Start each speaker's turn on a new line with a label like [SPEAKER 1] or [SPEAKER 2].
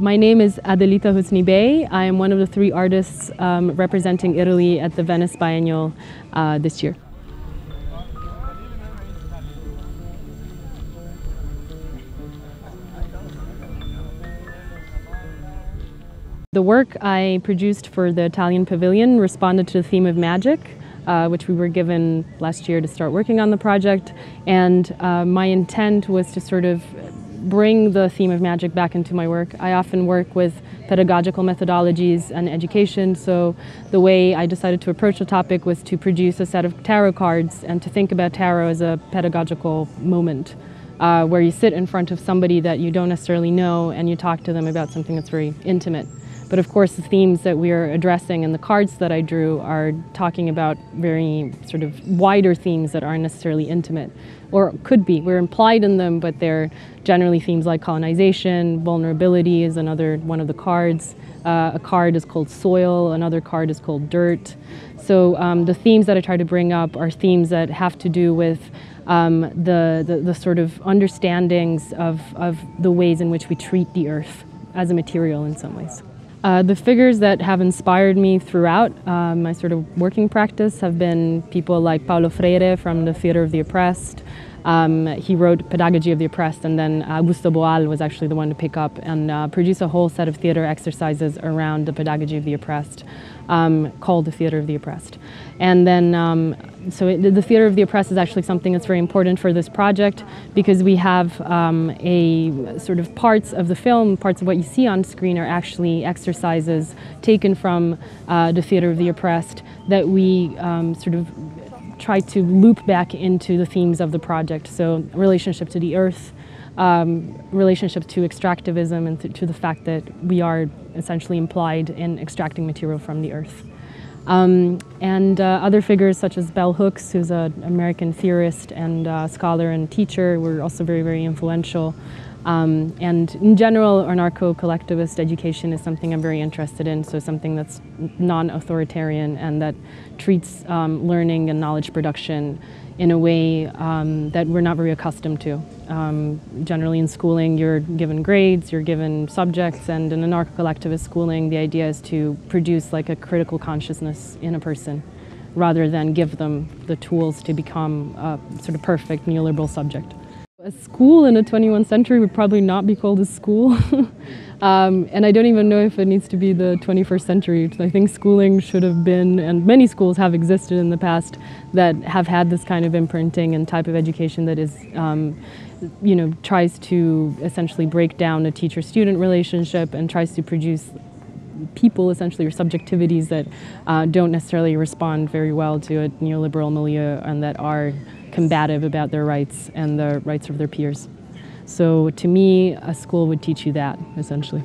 [SPEAKER 1] My name is Adelita Husni. I am one of the 3 artists representing Italy at the Venice Biennial this year. The work I produced for the Italian pavilion responded to the theme of magic, which we were given last year to start working on the project. And my intent was to sort of bring the theme of magic back into my work. I often work with pedagogical methodologies and education, so the way I decided to approach the topic was to produce a set of tarot cards and to think about tarot as a pedagogical moment where you sit in front of somebody that you don't necessarily know and you talk to them about something that's very intimate. But of course the themes that we are addressing and the cards that I drew are talking about very sort of wider themes that aren't necessarily intimate, or could be. We're implied in them, but they're generally themes like colonization, vulnerability is another one of the cards. A card is called soil, another card is called dirt. So the themes that I try to bring up are themes that have to do with the sort of understandings of the ways in which we treat the earth as a material in some ways. The figures that have inspired me throughout my sort of working practice have been people like Paulo Freire from the Theater of the Oppressed. He wrote Pedagogy of the Oppressed, and then Augusto Boal was actually the one to pick up and produce a whole set of theater exercises around the Pedagogy of the Oppressed, called the Theater of the Oppressed. And then, the Theater of the Oppressed is actually something that's very important for this project because we have a sort of parts of the film, parts of what you see on screen are actually exercises taken from the Theater of the Oppressed that we sort of try to loop back into the themes of the project. So relationship to the earth, relationship to extractivism, and to the fact that we are essentially implied in extracting material from the earth. And other figures such as Bell Hooks, who's an American theorist and scholar and teacher, were also very, very influential. And in general, anarcho-collectivist education is something I'm very interested in, so something that's non-authoritarian and that treats learning and knowledge production in a way that we're not very accustomed to. Generally in schooling, you're given grades, you're given subjects, and in anarcho-collectivist schooling, the idea is to produce like a critical consciousness in a person rather than give them the tools to become a sort of perfect neoliberal subject. A school in the 21st century would probably not be called a school. And I don't even know if it needs to be the 21st century. I think schooling should have been, and many schools have existed in the past that have had this kind of imprinting and type of education that is, tries to essentially break down the teacher-student relationship and tries to produce people, essentially, or subjectivities that don't necessarily respond very well to a neoliberal milieu and that are combative about their rights and the rights of their peers. So to me, a school would teach you that, essentially.